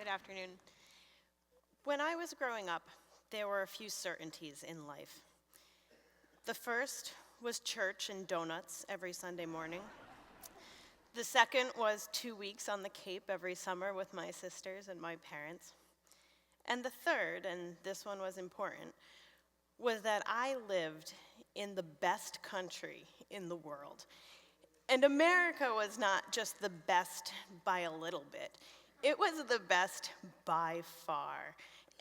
Good afternoon. When I was growing up, there were a few certainties in life. The first was church and donuts every Sunday morning. The second was 2 weeks on the Cape every summer with my sisters and my parents. And the third, and this one was important, was that I lived in the best country in the world. And America was not just the best by a little bit. It was the best by far.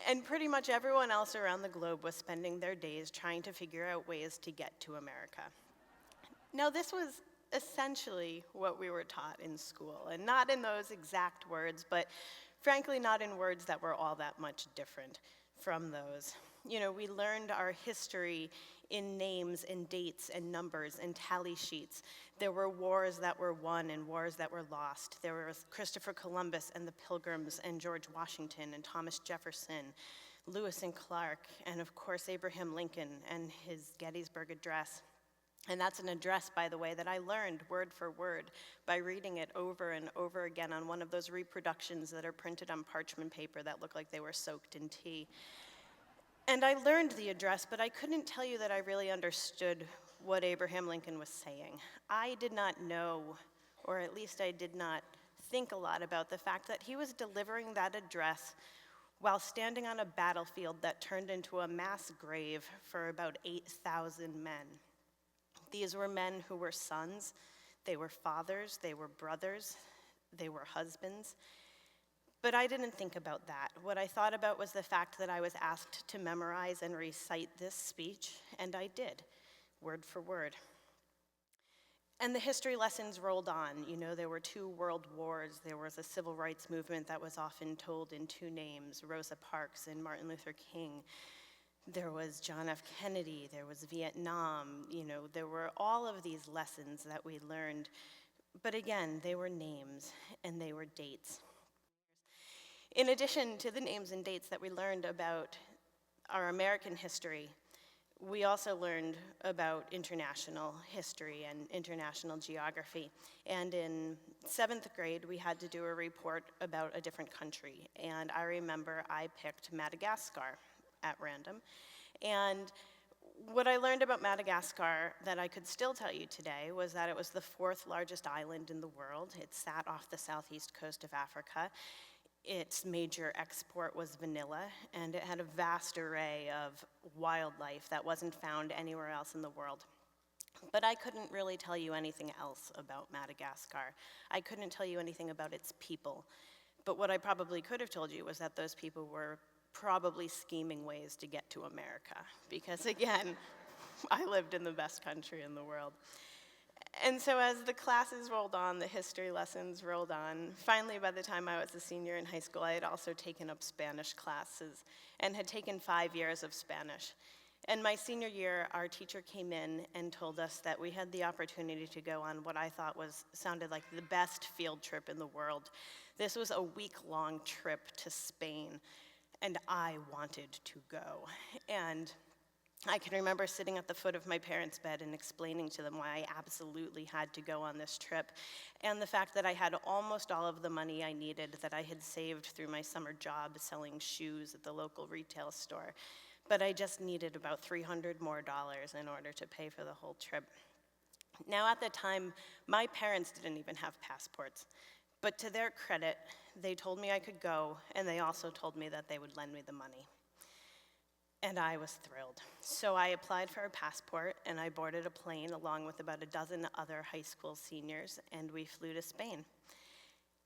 And pretty much everyone else around the globe was spending their days trying to figure out ways to get to America. Now, this was essentially what we were taught in school, and not in those exact words, but frankly, not in words that were all that much different from those. You know, we learned our history in names and dates and numbers and tally sheets. There were wars that were won and wars that were lost. There was Christopher Columbus and the Pilgrims and George Washington and Thomas Jefferson, Lewis and Clark, and of course Abraham Lincoln and his Gettysburg Address. And that's an address, by the way, that I learned word for word by reading it over and over again on one of those reproductions that are printed on parchment paper that look like they were soaked in tea. And I learned the address, but I couldn't tell you that I really understood what Abraham Lincoln was saying. I did not know, or at least I did not think a lot about the fact that he was delivering that address while standing on a battlefield that turned into a mass grave for about 8,000 men. These were men who were sons, they were fathers, they were brothers, they were husbands. But I didn't think about that. What I thought about was the fact that I was asked to memorize and recite this speech, and I did, word for word. And the history lessons rolled on. You know, there were 2 world wars. There was a civil rights movement that was often told in 2 names, Rosa Parks and Martin Luther King. There was John F. Kennedy, there was Vietnam, you know, there were all of these lessons that we learned. But again, they were names and they were dates. In addition to the names and dates that we learned about our American history, we also learned about international history and international geography. And in 7th grade, we had to do a report about a different country. And I remember I picked Madagascar at random. And what I learned about Madagascar that I could still tell you today was that it was the 4th largest island in the world. It sat off the southeast coast of Africa. Its major export was vanilla, and it had a vast array of wildlife that wasn't found anywhere else in the world. But I couldn't really tell you anything else about Madagascar. I couldn't tell you anything about its people. But what I probably could have told you was that those people were probably scheming ways to get to America. Because again, I lived in the best country in the world. And so as the classes rolled on, the history lessons rolled on, finally by the time I was a senior in high school, I had also taken up Spanish classes and had taken 5 years of Spanish. And my senior year, our teacher came in and told us that we had the opportunity to go on what I thought sounded like the best field trip in the world. This was a week-long trip to Spain, and I wanted to go. And I can remember sitting at the foot of my parents' bed and explaining to them why I absolutely had to go on this trip, and the fact that I had almost all of the money I needed that I had saved through my summer job selling shoes at the local retail store, but I just needed about $300 more in order to pay for the whole trip. Now, at the time, my parents didn't even have passports, but to their credit, they told me I could go, and they also told me that they would lend me the money. And I was thrilled. So I applied for a passport, and I boarded a plane along with about a dozen other high school seniors, and we flew to Spain.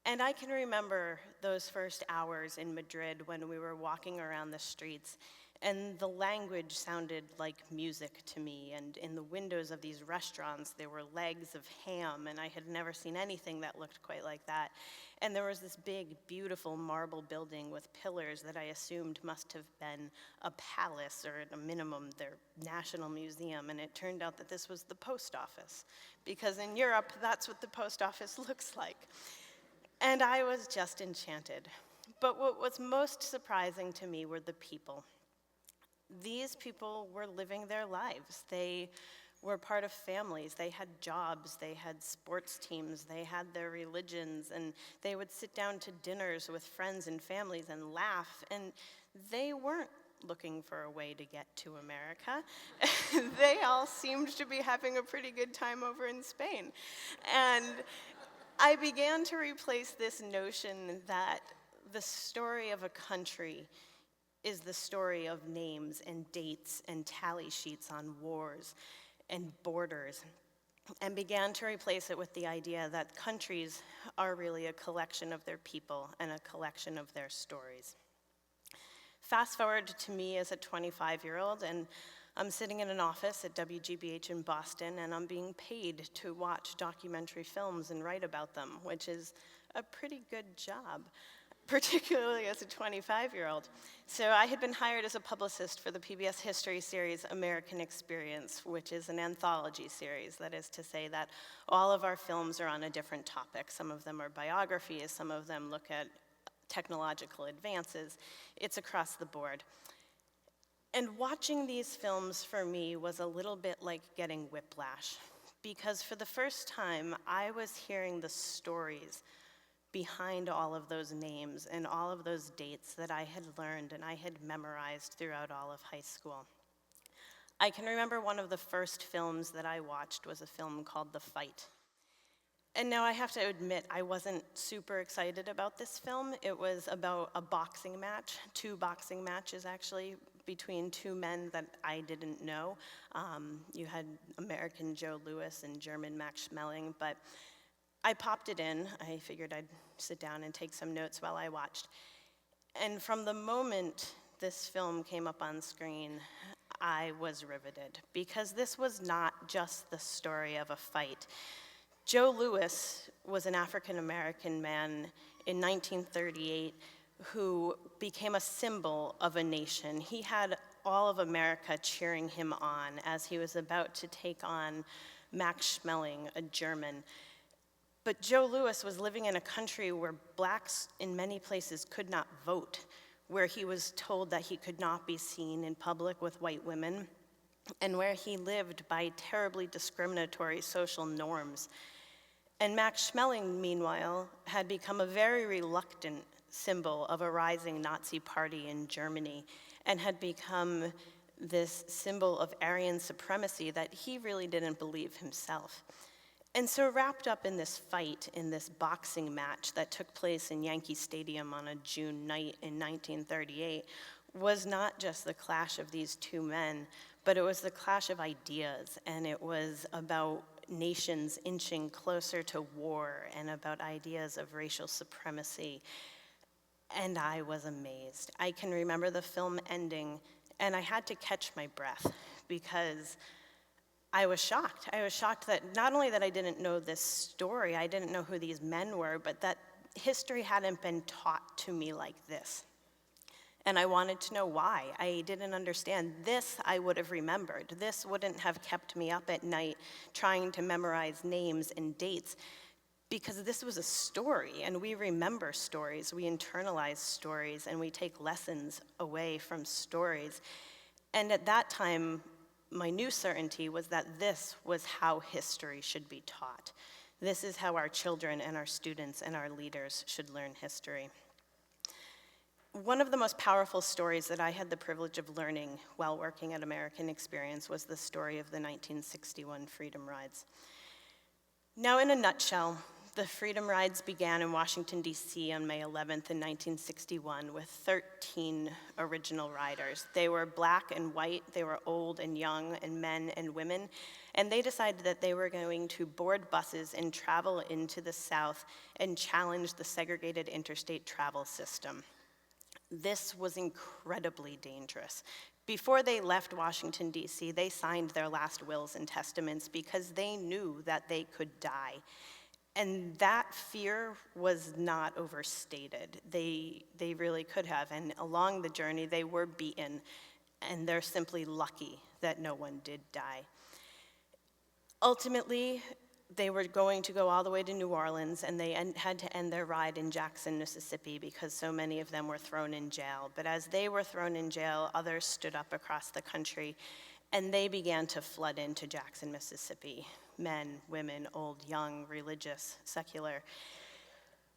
And I can remember those first hours in Madrid when we were walking around the streets, and the language sounded like music to me, and in the windows of these restaurants there were legs of ham, and I had never seen anything that looked quite like that. And there was this big, beautiful marble building with pillars that I assumed must have been a palace, or at a minimum their national museum, and it turned out that this was the post office, because in Europe that's what the post office looks like. And I was just enchanted. But what was most surprising to me were the people. These people were living their lives. They were part of families. They had jobs, they had sports teams, they had their religions, and they would sit down to dinners with friends and families and laugh, and they weren't looking for a way to get to America. They all seemed to be having a pretty good time over in Spain. And I began to replace this notion that the story of a country is the story of names and dates and tally sheets on wars and borders, and began to replace it with the idea that countries are really a collection of their people and a collection of their stories. Fast forward to me as a 25-year-old, and I'm sitting in an office at WGBH in Boston, and I'm being paid to watch documentary films and write about them, which is a pretty good job, particularly as a 25-year-old. So I had been hired as a publicist for the PBS history series American Experience, which is an anthology series. That is to say that all of our films are on a different topic. Some of them are biographies, some of them look at technological advances. It's across the board. And watching these films for me was a little bit like getting whiplash, because for the first time, I was hearing the stories behind all of those names and all of those dates that I had learned and I had memorized throughout all of high school. I can remember one of the first films that I watched was a film called The Fight. And now I have to admit, I wasn't super excited about this film. It was about a boxing match, 2 boxing matches actually, between 2 men that I didn't know. You had American Joe Louis and German Max Schmeling, but I popped it in. I figured I'd sit down and take some notes while I watched. And from the moment this film came up on screen, I was riveted, because this was not just the story of a fight. Joe Louis was an African-American man in 1938 who became a symbol of a nation. He had all of America cheering him on as he was about to take on Max Schmeling, a German. But Joe Louis was living in a country where blacks in many places could not vote, where he was told that he could not be seen in public with white women, and where he lived by terribly discriminatory social norms. And Max Schmeling, meanwhile, had become a very reluctant symbol of a rising Nazi party in Germany, and had become this symbol of Aryan supremacy that he really didn't believe himself. And so wrapped up in this fight, in this boxing match that took place in Yankee Stadium on a June night in 1938, was not just the clash of these 2 men, but it was the clash of ideas, and it was about nations inching closer to war and about ideas of racial supremacy. And I was amazed. I can remember the film ending, and I had to catch my breath, because I was shocked. I was shocked that not only that I didn't know this story, I didn't know who these men were, but that history hadn't been taught to me like this. And I wanted to know why. I didn't understand. This I would have remembered. This wouldn't have kept me up at night trying to memorize names and dates, because this was a story, and we remember stories, we internalize stories, and we take lessons away from stories. And at that time, my new certainty was that this was how history should be taught. This is how our children and our students and our leaders should learn history. One of the most powerful stories that I had the privilege of learning while working at American Experience was the story of the 1961 Freedom Rides. Now, in a nutshell, the Freedom Rides began in Washington, D.C. on May 11th in 1961 with 13 original riders. They were black and white, they were old and young, and men and women, and they decided that they were going to board buses and travel into the South and challenge the segregated interstate travel system. This was incredibly dangerous. Before they left Washington, D.C., they signed their last wills and testaments because they knew that they could die. And that fear was not overstated. They really could have. And along the journey, they were beaten. And they're simply lucky that no one did die. Ultimately, they were going to go all the way to New Orleans, and they had to end their ride in Jackson, Mississippi, because so many of them were thrown in jail. But as they were thrown in jail, others stood up across the country and they began to flood into Jackson, Mississippi. Men, women, old, young, religious, secular.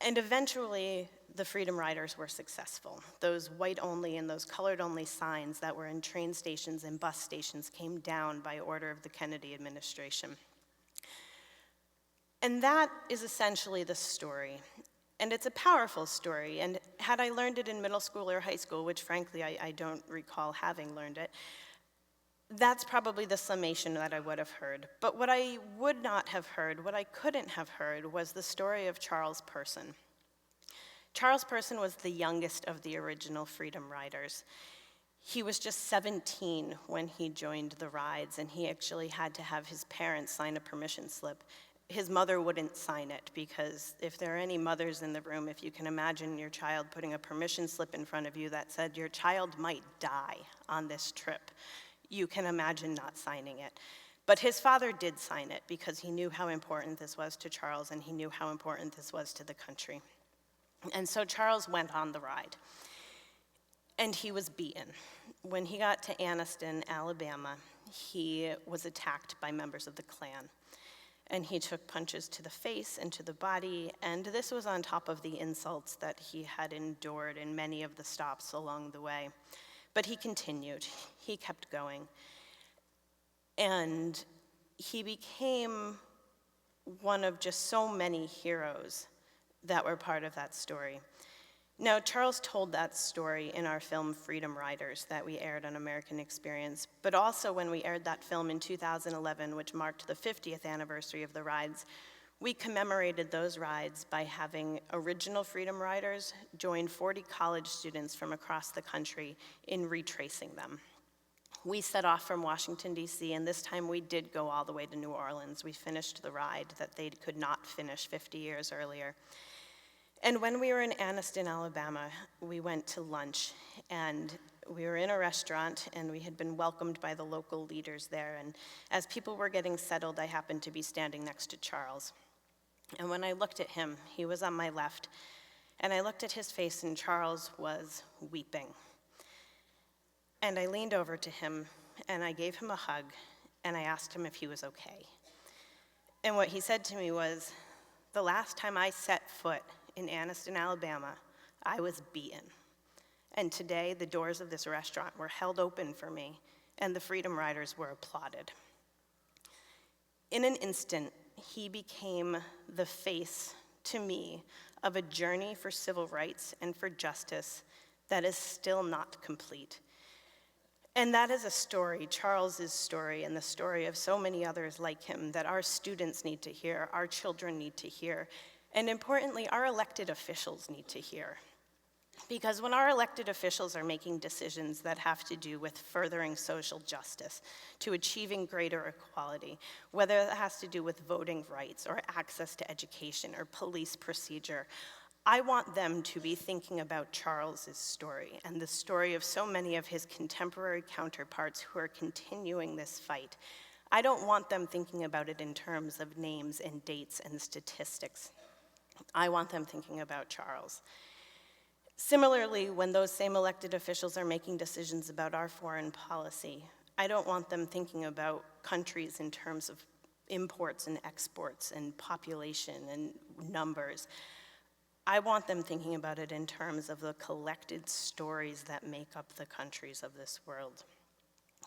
And eventually, the Freedom Riders were successful. Those white-only and those colored-only signs that were in train stations and bus stations came down by order of the Kennedy administration. And that is essentially the story. And it's a powerful story. And had I learned it in middle school or high school, which frankly I don't recall having learned it, that's probably the summation that I would have heard. But what I would not have heard, what I couldn't have heard, was the story of Charles Person. Charles Person was the youngest of the original Freedom Riders. He was just 17 when he joined the rides, and he actually had to have his parents sign a permission slip. His mother wouldn't sign it, because if there are any mothers in the room, if you can imagine your child putting a permission slip in front of you that said your child might die on this trip, you can imagine not signing it. But his father did sign it because he knew how important this was to Charles, and he knew how important this was to the country. And so Charles went on the ride, and he was beaten. When he got to Anniston, Alabama, he was attacked by members of the Klan. And he took punches to the face and to the body, and this was on top of the insults that he had endured in many of the stops along the way. But he continued, he kept going. And he became one of just so many heroes that were part of that story. Now, Charles told that story in our film Freedom Riders that we aired on American Experience, but also when we aired that film in 2011, which marked the 50th anniversary of the rides, we commemorated those rides by having original Freedom Riders join 40 college students from across the country in retracing them. We set off from Washington, D.C., and this time we did go all the way to New Orleans. We finished the ride that they could not finish 50 years earlier. And when we were in Anniston, Alabama, we went to lunch, and we were in a restaurant, and we had been welcomed by the local leaders there. And as people were getting settled, I happened to be standing next to Charles. And when I looked at him, he was on my left, and I looked at his face, and Charles was weeping. And I leaned over to him, and I gave him a hug, and I asked him if he was okay. And what he said to me was, "The last time I set foot in Anniston, Alabama, I was beaten. And today, the doors of this restaurant were held open for me, and the Freedom Riders were applauded." In an instant, he became the face, to me, of a journey for civil rights and for justice that is still not complete. And that is a story, Charles's story, and the story of so many others like him, that our students need to hear, our children need to hear, and importantly, our elected officials need to hear. Because when our elected officials are making decisions that have to do with furthering social justice, to achieving greater equality, whether that has to do with voting rights or access to education or police procedure, I want them to be thinking about Charles's story and the story of so many of his contemporary counterparts who are continuing this fight. I don't want them thinking about it in terms of names and dates and statistics. I want them thinking about Charles. Similarly, when those same elected officials are making decisions about our foreign policy, I don't want them thinking about countries in terms of imports and exports and population and numbers. I want them thinking about it in terms of the collected stories that make up the countries of this world.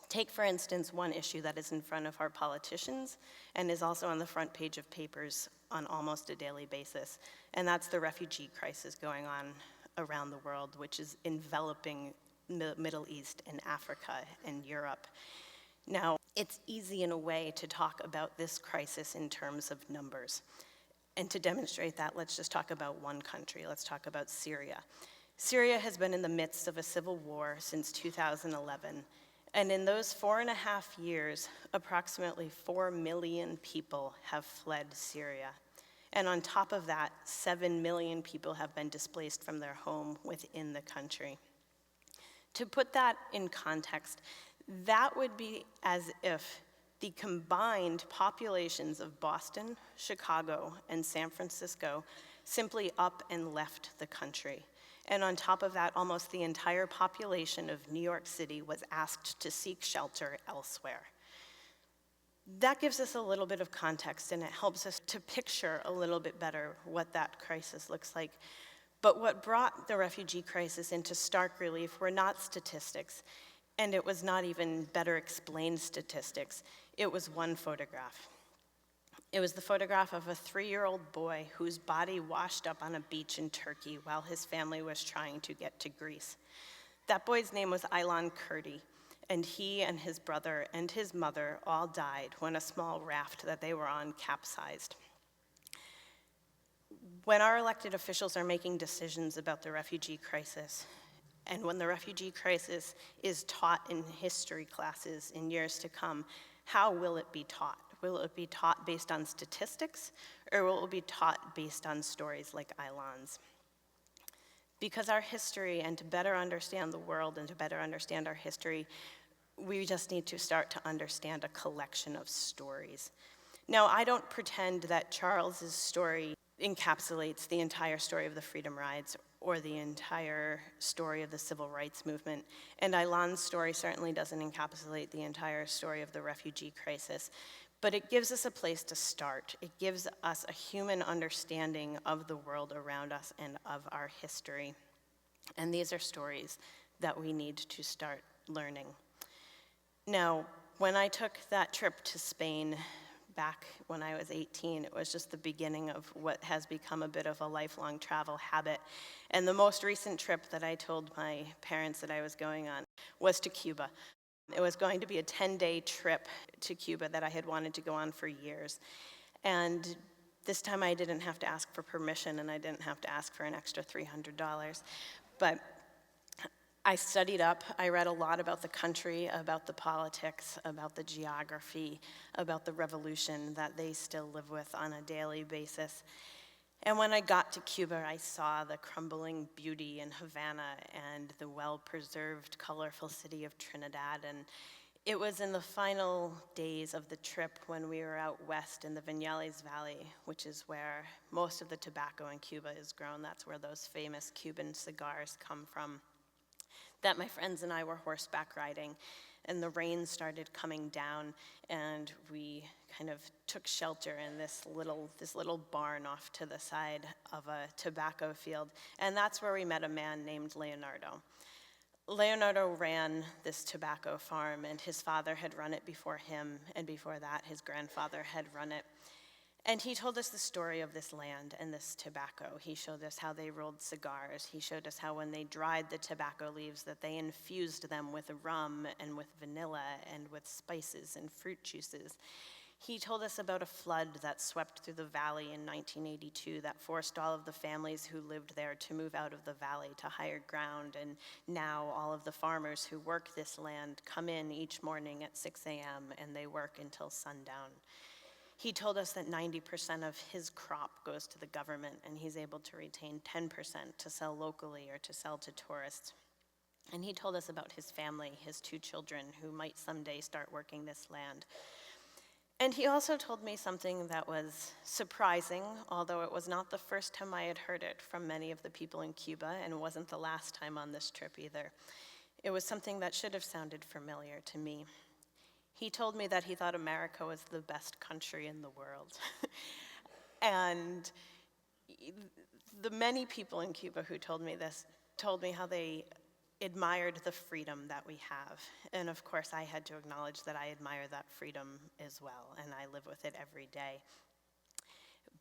Take, for instance, one issue that is in front of our politicians and is also on the front page of papers on almost a daily basis, and that's the refugee crisis going on around the world, which is enveloping the Middle East and Africa and Europe. Now, it's easy in a way to talk about this crisis in terms of numbers. And to demonstrate that, let's just talk about one country. Let's talk about Syria. Syria has been in the midst of a civil war since 2011. And in those 4.5 years, approximately 4 million people have fled Syria. And on top of that, 7 million people have been displaced from their home within the country. To put that in context, that would be as if the combined populations of Boston, Chicago, and San Francisco simply up and left the country. And on top of that, almost the entire population of New York City was asked to seek shelter elsewhere. That gives us a little bit of context, and it helps us to picture a little bit better what that crisis looks like. But what brought the refugee crisis into stark relief were not statistics, and it was not even better explained statistics. It was one photograph. It was the photograph of a 3-year-old boy whose body washed up on a beach in Turkey while his family was trying to get to Greece. That boy's name was Aylan Kurdi, and he and his brother and his mother all died when a small raft that they were on capsized. When our elected officials are making decisions about the refugee crisis, and when the refugee crisis is taught in history classes in years to come, how will it be taught? Will it be taught based on statistics, or will it be taught based on stories like Aylan's? Because our history, and to better understand the world and to better understand our history, we just need to start to understand a collection of stories. Now, I don't pretend that Charles's story encapsulates the entire story of the Freedom Rides or the entire story of the Civil Rights Movement, and Aylan's story certainly doesn't encapsulate the entire story of the refugee crisis. But it gives us a place to start. It gives us a human understanding of the world around us and of our history. And these are stories that we need to start learning. Now, when I took that trip to Spain back when I was 18, it was just the beginning of what has become a bit of a lifelong travel habit. And the most recent trip that I told my parents that I was going on was to Cuba. It was going to be a 10-day trip to Cuba that I had wanted to go on for years. And this time I didn't have to ask for permission, and I didn't have to ask for an extra $300. But I studied up. I read a lot about the country, about the politics, about the geography, about the revolution that they still live with on a daily basis. And when I got to Cuba, I saw the crumbling beauty in Havana and the well-preserved, colorful city of Trinidad. And it was in the final days of the trip when we were out west in the Vinales Valley, which is where most of the tobacco in Cuba is grown. That's where those famous Cuban cigars come from, that my friends and I were horseback riding. And the rain started coming down, and we kind of took shelter in this little barn off to the side of a tobacco field. And that's where we met a man named Leonardo. Leonardo ran this tobacco farm, and his father had run it before him, and before that, his grandfather had run it. And he told us the story of this land and this tobacco. He showed us how they rolled cigars. He showed us how when they dried the tobacco leaves that they infused them with rum and with vanilla and with spices and fruit juices. He told us about a flood that swept through the valley in 1982 that forced all of the families who lived there to move out of the valley to higher ground, and now all of the farmers who work this land come in each morning at 6 a.m. and they work until sundown. He told us that 90% of his crop goes to the government, and he's able to retain 10% to sell locally or to sell to tourists. And he told us about his family, his 2 children, who might someday start working this land. And he also told me something that was surprising, although it was not the first time I had heard it from many of the people in Cuba, and it wasn't the last time on this trip either. It was something that should have sounded familiar to me. He told me that he thought America was the best country in the world. And the many people in Cuba who told me this told me how they admired the freedom that we have. And of course, I had to acknowledge that I admire that freedom as well, and I live with it every day.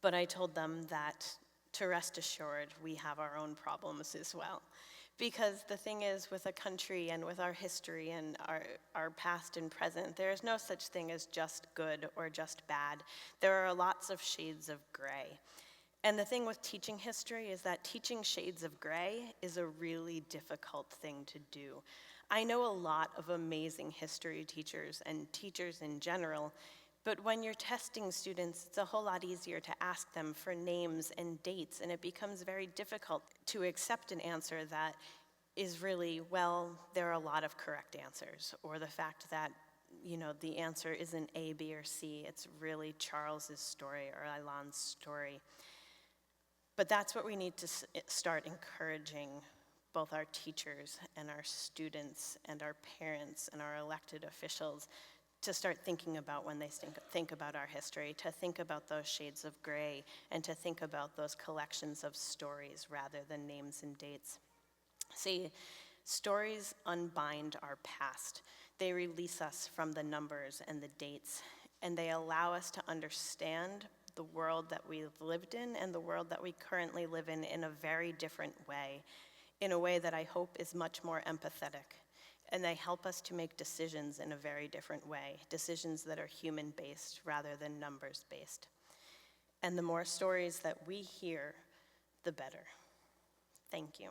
But I told them that, to rest assured, we have our own problems as well. Because the thing is, with a country and with our history and our past and present, there is no such thing as just good or just bad. There are lots of shades of gray. And the thing with teaching history is that teaching shades of gray is a really difficult thing to do. I know a lot of amazing history teachers and teachers in general, but when you're testing students, it's a whole lot easier to ask them for names and dates, and it becomes very difficult to accept an answer that is really, well, there are a lot of correct answers, or the fact that, the answer isn't A, B, or C, it's really Charles's story or Aylan's story. But that's what we need to start encouraging both our teachers and our students and our parents and our elected officials to start thinking about when they think about our history, to think about those shades of gray, and to think about those collections of stories rather than names and dates. See, stories unbind our past. They release us from the numbers and the dates, and they allow us to understand the world that we've lived in and the world that we currently live in a very different way, in a way that I hope is much more empathetic. And they help us to make decisions in a very different way, decisions that are human-based rather than numbers-based. And the more stories that we hear, the better. Thank you.